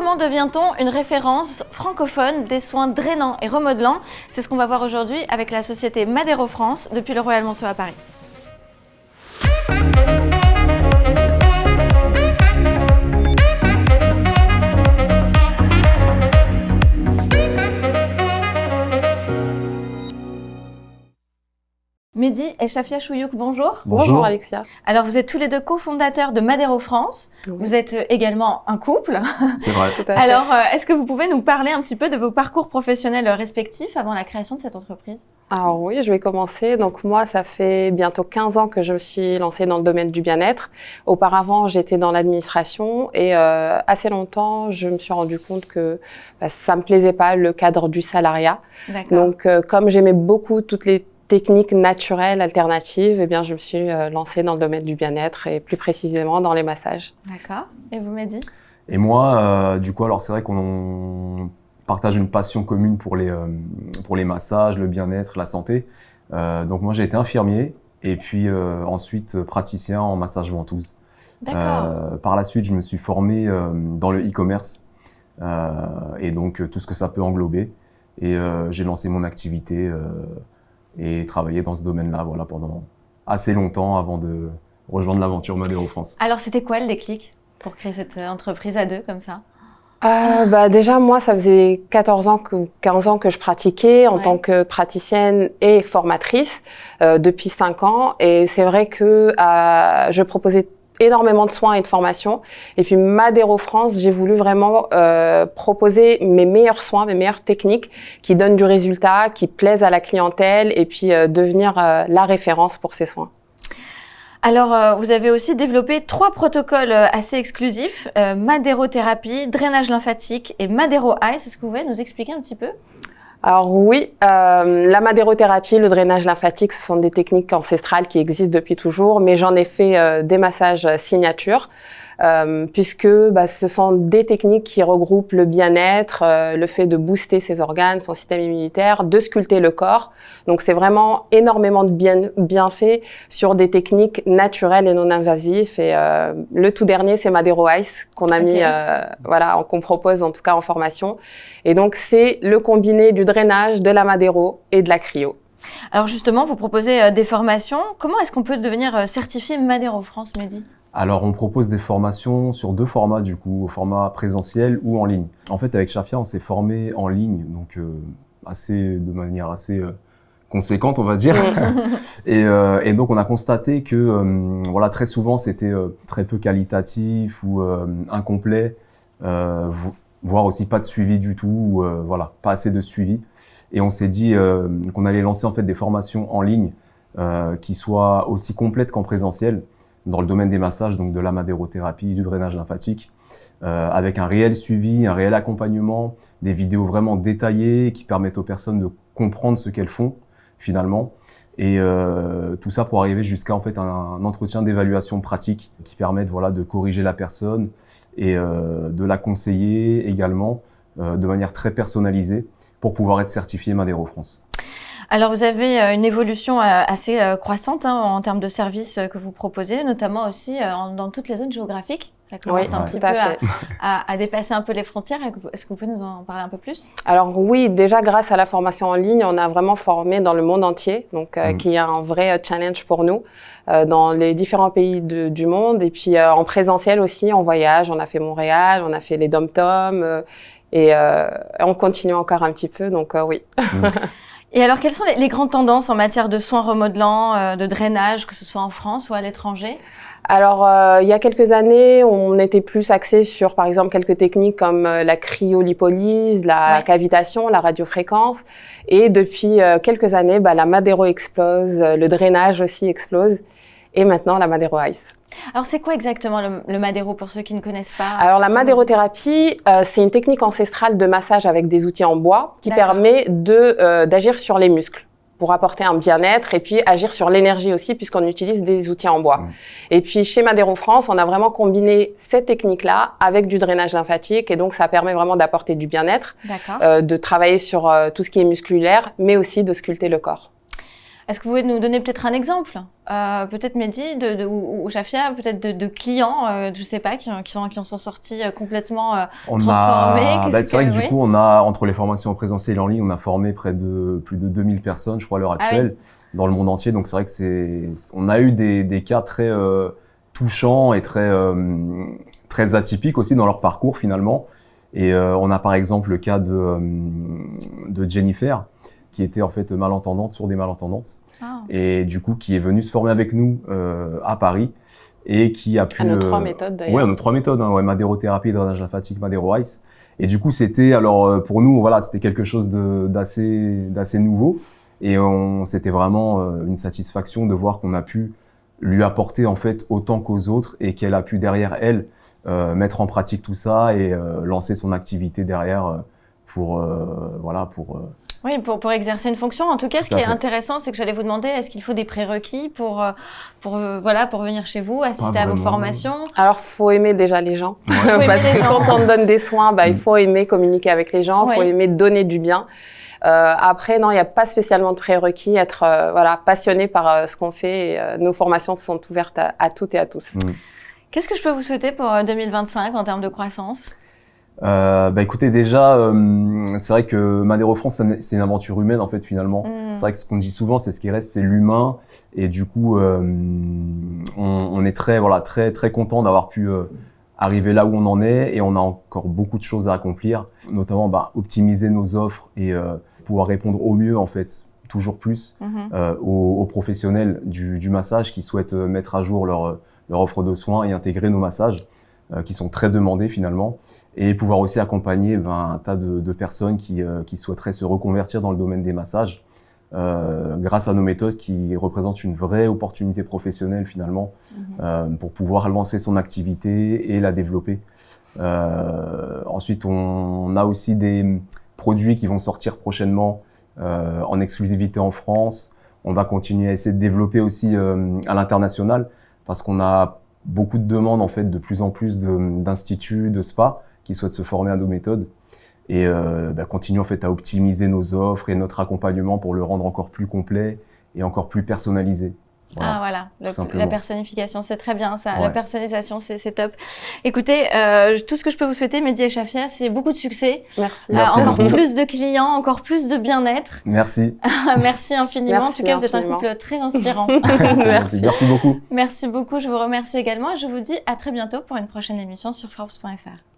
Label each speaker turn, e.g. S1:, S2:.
S1: Comment devient-on une référence francophone des soins drainants et remodelants? C'est ce qu'on va voir aujourd'hui avec la société Madero France depuis le Royal Monceau à Paris. Mehdi et Chafia Chouyouk, bonjour.
S2: Bonjour Alexia.
S1: Alors vous êtes tous les deux cofondateurs de Madero France. Oui. Vous êtes également un couple.
S2: C'est vrai.
S1: Alors est-ce que vous pouvez nous parler un petit peu de vos parcours professionnels respectifs avant la création de cette entreprise?
S3: Alors oui, je vais commencer. Donc moi, ça fait bientôt 15 ans que je me suis lancée dans le domaine du bien-être. Auparavant, j'étais dans l'administration et assez longtemps, je me suis rendu compte que ça me plaisait pas le cadre du salariat. Donc comme j'aimais beaucoup toutes les techniques naturelles, alternatives, eh bien, je me suis lancée dans le domaine du bien-être et plus précisément dans les massages.
S1: D'accord. Et vous, Mehdi?
S2: Et moi, du coup, alors c'est vrai qu'on partage une passion commune pour les massages, le bien-être, la santé. Donc moi, j'ai été infirmier et puis ensuite praticien en massage ventouse.
S1: D'accord.
S2: Par la suite, je me suis formé dans le e-commerce et donc tout ce que ça peut englober. Et j'ai lancé mon activité et travaillé dans ce domaine-là voilà, pendant assez longtemps avant de rejoindre l'aventure Madero France.
S1: Alors, c'était quoi le déclic pour créer cette entreprise à deux comme ça?
S3: Déjà, moi, ça faisait 15 ans que je pratiquais en tant que praticienne et formatrice depuis 5 ans. Et c'est vrai que je proposais énormément de soins et de formations. Et puis Madero France, j'ai voulu vraiment proposer mes meilleurs soins, mes meilleures techniques qui donnent du résultat, qui plaisent à la clientèle et puis devenir la référence pour ces soins.
S1: Alors, vous avez aussi développé 3 protocoles assez exclusifs, Madérothérapie, drainage lymphatique et Madero Ice. Est-ce que vous pouvez nous expliquer un petit peu?
S3: Alors oui, la madérothérapie, le drainage lymphatique, ce sont des techniques ancestrales qui existent depuis toujours, mais j'en ai fait des massages signature, puisque ce sont des techniques qui regroupent le bien-être, le fait de booster ses organes, son système immunitaire, de sculpter le corps. Donc c'est vraiment énormément de bienfaits sur des techniques naturelles et non invasives. Et le tout dernier, c'est Madero Ice qu'on a mis, qu'on propose en tout cas en formation. Et donc c'est le combiné du drainage, de la Madero et de la cryo.
S1: Alors justement, vous proposez des formations. Comment est-ce qu'on peut devenir certifié Madero France, Mehdi?
S2: Alors, on propose des formations sur 2 formats, du coup, au format présentiel ou en ligne. En fait, avec Chafia, on s'est formé en ligne, donc de manière assez conséquente, on va dire. Et donc, on a constaté que très souvent, c'était très peu qualitatif ou incomplet, voire aussi pas de suivi du tout, ou pas assez de suivi. Et on s'est dit qu'on allait lancer en fait des formations en ligne qui soient aussi complètes qu'en présentiel, dans le domaine des massages, donc de la madérothérapie, du drainage lymphatique, avec un réel suivi, un réel accompagnement, des vidéos vraiment détaillées qui permettent aux personnes de comprendre ce qu'elles font finalement, et tout ça pour arriver jusqu'à en fait un entretien d'évaluation pratique qui permette de corriger la personne et de la conseiller également de manière très personnalisée pour pouvoir être certifié Madero France.
S1: Alors, vous avez une évolution assez croissante en termes de services que vous proposez, notamment aussi dans toutes les zones géographiques. Ça commence un petit peu à dépasser un peu les frontières. Est-ce que vous pouvez nous en parler un peu plus?
S3: Alors oui, déjà grâce à la formation en ligne, on a vraiment formé dans le monde entier, donc qui est un vrai challenge pour nous, dans les différents pays du monde. Et puis en présentiel aussi, en voyage, on a fait Montréal, on a fait les Dom-Tom et on continue encore un petit peu, donc oui.
S1: Et alors, quelles sont les grandes tendances en matière de soins remodelants, de drainage, que ce soit en France ou à l'étranger?
S3: Alors, il y a quelques années, on était plus axé sur, par exemple, quelques techniques comme la cryolipolyse, la cavitation, la radiofréquence. Et depuis quelques années, la Madero explose, le drainage aussi explose. Et maintenant, la Madero Ice.
S1: Alors, c'est quoi exactement le Madero pour ceux qui ne connaissent pas?
S3: Alors, la madérothérapie, c'est une technique ancestrale de massage avec des outils en bois qui permet d'agir sur les muscles pour apporter un bien-être et puis agir sur l'énergie aussi puisqu'on utilise des outils en bois. Et puis, chez Madero France, on a vraiment combiné cette technique-là avec du drainage lymphatique et donc ça permet vraiment d'apporter du bien-être, de travailler sur tout ce qui est musculaire, mais aussi de sculpter le corps.
S1: Est-ce que vous pouvez nous donner peut-être un exemple, peut-être Mehdi ou Shafia, peut-être de clients, je sais pas, qui en sont sortis complètement transformés?
S2: C'est vrai que du coup, on a, entre les formations en présentiel et en ligne, on a formé plus de 2000 personnes, je crois, à l'heure actuelle, dans le monde entier. Donc c'est vrai que on a eu des cas très touchants et très atypiques aussi dans leur parcours finalement. Et on a par exemple le cas de Jennifer, qui était en fait malentendante, sourde et malentendante, et du coup qui est venue se former avec nous à Paris et qui a pu...
S3: À nos 3 méthodes d'ailleurs.
S2: Oui, à nos 3 méthodes, madérothérapie, drainage lymphatique, Madero-Ice. Et du coup c'était, alors pour nous, voilà, c'était quelque chose d'assez nouveau, et c'était vraiment une satisfaction de voir qu'on a pu lui apporter en fait autant qu'aux autres, et qu'elle a pu derrière elle mettre en pratique tout ça et lancer son activité derrière
S1: Oui, pour exercer une fonction. En tout cas, ce qui est intéressant, c'est que j'allais vous demander, est-ce qu'il faut des prérequis pour venir chez vous, assister à vos formations?
S3: Alors, faut aimer déjà les gens. Ouais. Parce que quand on donne des soins, il faut aimer communiquer avec les gens, il faut aimer donner du bien. Après, non, il n'y a pas spécialement de prérequis, être passionné par ce qu'on fait. Et, nos formations sont ouvertes à toutes et à tous.
S1: Qu'est-ce que je peux vous souhaiter pour 2025 en termes de croissance?
S2: Écoutez, déjà, c'est vrai que Madero France, c'est une aventure humaine en fait finalement. C'est vrai que ce qu'on dit souvent, c'est ce qui reste, c'est l'humain. Et du coup, on est très content d'avoir pu arriver là où on en est, et on a encore beaucoup de choses à accomplir, notamment optimiser nos offres et pouvoir répondre au mieux en fait, toujours plus aux professionnels du massage qui souhaitent mettre à jour leur offre de soins et intégrer nos massages qui sont très demandés finalement, et pouvoir aussi accompagner un tas de personnes qui souhaiteraient se reconvertir dans le domaine des massages grâce à nos méthodes qui représentent une vraie opportunité professionnelle finalement pour pouvoir lancer son activité et la développer. Ensuite, on a aussi des produits qui vont sortir prochainement en exclusivité en France. On va continuer à essayer de développer aussi à l'international, parce qu'on a beaucoup de demandes en fait, de plus en plus d'instituts, de spas qui souhaitent se former à nos méthodes, et continuer en fait à optimiser nos offres et notre accompagnement pour le rendre encore plus complet et encore plus personnalisé.
S1: Voilà. Donc, la personnification, c'est très bien ça. Ouais. La personnalisation, c'est top. Écoutez, tout ce que je peux vous souhaiter, Mehdi et Shafia, c'est beaucoup de succès.
S3: Merci.
S1: Encore plus de clients, encore plus de bien-être.
S2: Merci.
S1: Merci infiniment. En tout cas, vous êtes un couple très inspirant.
S2: Merci beaucoup.
S1: Merci beaucoup. Je vous remercie également, et je vous dis à très bientôt pour une prochaine émission sur Forbes.fr.